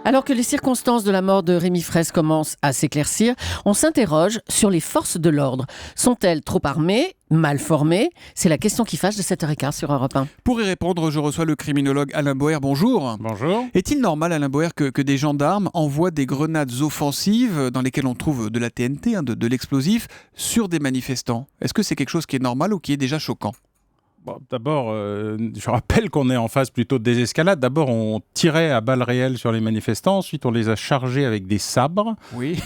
Alors que les circonstances de la mort de Rémi Fraisse commencent à s'éclaircir, on s'interroge sur les forces de l'ordre. Sont-elles trop armées, mal formées? C'est la question qui fâche de 7h15 sur Europe 1. Pour y répondre, je reçois le criminologue Alain Boer. Bonjour. Bonjour. Est-il normal, Alain Boer, que des gendarmes envoient des grenades offensives dans lesquelles on trouve de la TNT, de l'explosif, sur des manifestants? Est-ce que c'est quelque chose qui est normal ou qui est déjà choquant? Bon, d'abord, je rappelle qu'on est en phase plutôt de désescalade. D'abord, on tirait à balles réelles sur les manifestants. Ensuite, on les a chargés avec des sabres. Oui.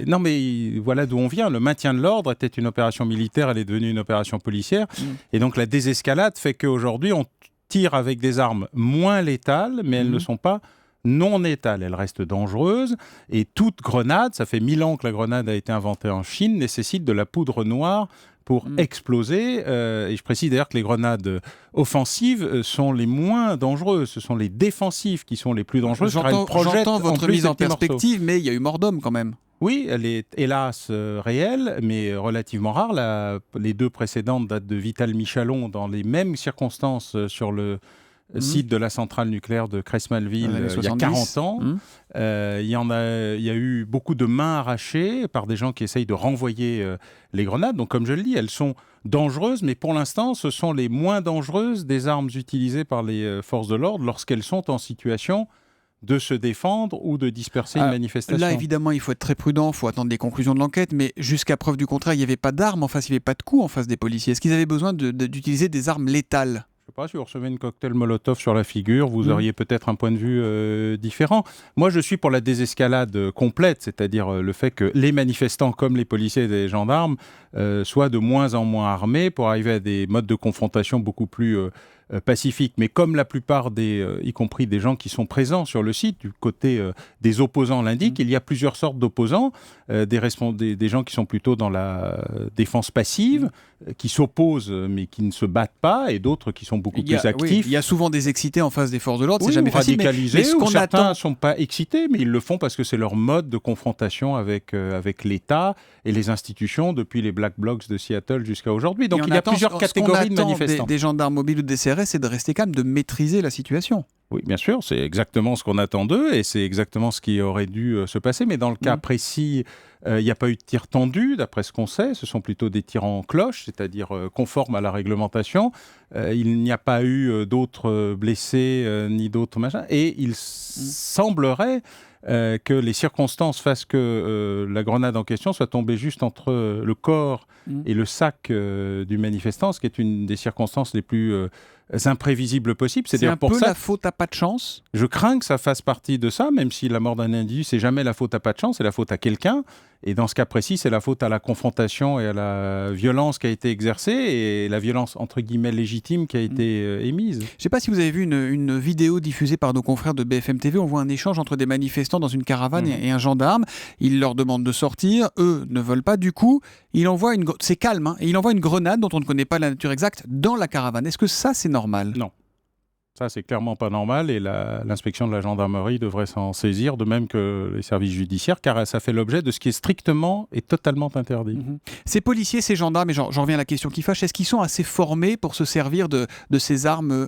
Non, mais voilà d'où on vient. Le maintien de l'ordre était une opération militaire. Elle est devenue une opération policière. Et donc, la désescalade fait qu'aujourd'hui, on tire avec des armes moins létales, mais elles ne sont pas non létales. Elles restent dangereuses. Et toute grenade, ça fait 1000 ans que la grenade a été inventée en Chine, nécessite de la poudre noire pour exploser. Et je précise d'ailleurs que les grenades offensives sont les moins dangereuses. Ce sont les défensives qui sont les plus dangereuses. J'entends votre mise en perspective, mais il y a eu mort d'homme quand même. Oui, elle est hélas réelle, mais relativement rare. Les deux précédentes datent de Vital Michalon dans les mêmes circonstances sur le site de la centrale nucléaire de Creys-Malville il y a 40 ans. Il y a eu beaucoup de mains arrachées par des gens qui essayent de renvoyer les grenades. Donc comme je le dis, elles sont dangereuses, mais pour l'instant, ce sont les moins dangereuses des armes utilisées par les forces de l'ordre lorsqu'elles sont en situation de se défendre ou de disperser une manifestation. Là, évidemment, il faut être très prudent, il faut attendre les conclusions de l'enquête, mais jusqu'à preuve du contraire, il n'y avait pas d'armes en face, il n'y avait pas de coups en face des policiers. Est-ce qu'ils avaient besoin d'utiliser des armes létales ? Je ne sais pas, si vous recevez une cocktail Molotov sur la figure, vous auriez peut-être un point de vue différent. Moi, je suis pour la désescalade complète, c'est-à-dire le fait que les manifestants, comme les policiers et les gendarmes, soient de moins en moins armés pour arriver à des modes de confrontation beaucoup plus pacifiques. Mais comme la plupart y compris des gens qui sont présents sur le site, du côté des opposants l'indiquent, il y a plusieurs sortes d'opposants, des gens qui sont plutôt dans la défense passive, qui s'opposent mais qui ne se battent pas, et d'autres qui sont beaucoup plus actifs. Oui, il y a souvent des excités en face des forces de l'ordre, c'est jamais facile. Radicalisés, mais certains ne sont pas excités, mais ils le font parce que c'est leur mode de confrontation avec l'État et les institutions depuis les Black Blocs de Seattle jusqu'à aujourd'hui. Donc il y a plusieurs catégories de manifestants. Des gendarmes mobiles ou des CRS, c'est de rester calme, de maîtriser la situation. Oui, bien sûr, c'est exactement ce qu'on attend d'eux et c'est exactement ce qui aurait dû se passer. Mais dans le cas précis, il n'y a pas eu de tir tendu, d'après ce qu'on sait. Ce sont plutôt des tirs en cloche, c'est-à-dire conformes à la réglementation. Il n'y a pas eu d'autres blessés ni d'autres machins. Et il semblerait que les circonstances fassent que la grenade en question soit tombée juste entre le corps et le sac du manifestant, ce qui est une des circonstances les plus imprévisibles possibles. C'est un peu la faute à pas de chance. Je crains que ça fasse partie de ça, même si la mort d'un individu, c'est jamais la faute à pas de chance, c'est la faute à quelqu'un. Et dans ce cas précis, c'est la faute à la confrontation et à la violence qui a été exercée et la violence, entre guillemets, légitime qui a été émise. Je ne sais pas si vous avez vu une vidéo diffusée par nos confrères de BFM TV. On voit un échange entre des manifestants dans une caravane et un gendarme. Il leur demande de sortir. Eux ne veulent pas. Du coup, c'est calme, et il envoie une grenade dont on ne connaît pas la nature exacte dans la caravane. Est-ce que ça, c'est normal ? Non. Ça, c'est clairement pas normal et l'inspection de la gendarmerie devrait s'en saisir, de même que les services judiciaires, car ça fait l'objet de ce qui est strictement et totalement interdit. Ces policiers, ces gendarmes, et j'en reviens à la question qui fâche, est-ce qu'ils sont assez formés pour se servir de ces armes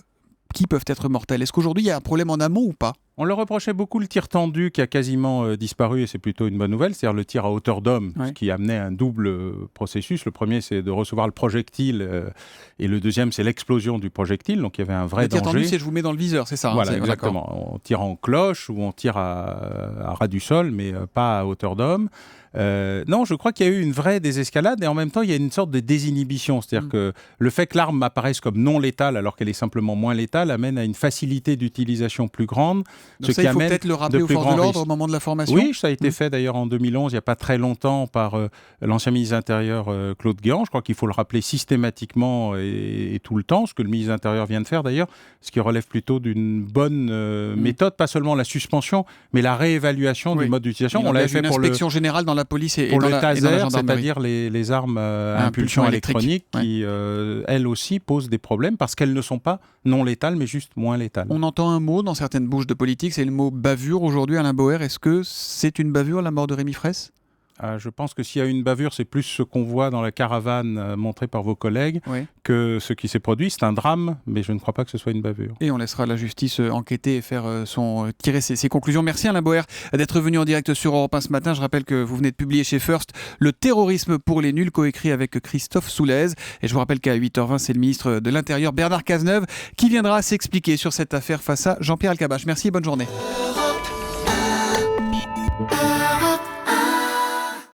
qui peuvent être mortelles ? Est-ce qu'aujourd'hui, il y a un problème en amont ou pas ? On leur reprochait beaucoup le tir tendu qui a quasiment disparu et c'est plutôt une bonne nouvelle, c'est-à-dire le tir à hauteur d'homme, ce qui amenait un double processus. Le premier, c'est de recevoir le projectile et le deuxième, c'est l'explosion du projectile. Donc il y avait un vrai danger. Le tir tendu, c'est je vous mets dans le viseur, c'est ça ? Voilà, exactement. On tire en cloche ou on tire à ras du sol, mais pas à hauteur d'homme. Non, je crois qu'il y a eu une vraie désescalade et en même temps, il y a une sorte de désinhibition. C'est-à-dire que le fait que l'arme apparaisse comme non létale alors qu'elle est simplement moins létale amène à une facilité d'utilisation plus grande. Donc ça, il faut peut-être le rappeler aux forces de l'ordre au moment de la formation. Oui, ça a été fait d'ailleurs en 2011, il n'y a pas très longtemps, par l'ancien ministre de l'Intérieur Claude Guéant. Je crois qu'il faut le rappeler systématiquement et tout le temps, ce que le ministre de l'Intérieur vient de faire d'ailleurs, ce qui relève plutôt d'une bonne méthode, pas seulement la suspension, mais la réévaluation du mode d'utilisation. On l'avait fait pour l'inspection générale dans la police et pour dans le taser, la gendarmerie. c'est-à-dire les armes à impulsion électronique qui, elles aussi, posent des problèmes parce qu'elles ne sont pas non létales, mais juste moins létales. On entend un mot dans certaines bouches de politique, c'est le mot bavure aujourd'hui, Alain Boer. Est-ce que c'est une bavure, la mort de Rémi Fraisse ? Je pense que s'il y a une bavure, c'est plus ce qu'on voit dans la caravane montrée par vos collègues que ce qui s'est produit. C'est un drame, mais je ne crois pas que ce soit une bavure. Et on laissera la justice enquêter et faire tirer ses conclusions. Merci Alain Boer d'être venu en direct sur Europe 1 ce matin. Je rappelle que vous venez de publier chez First Le terrorisme pour les nuls, coécrit avec Christophe Soulez. Et je vous rappelle qu'à 8h20, c'est le ministre de l'Intérieur, Bernard Cazeneuve, qui viendra s'expliquer sur cette affaire face à Jean-Pierre Elkabbach. Merci et bonne journée.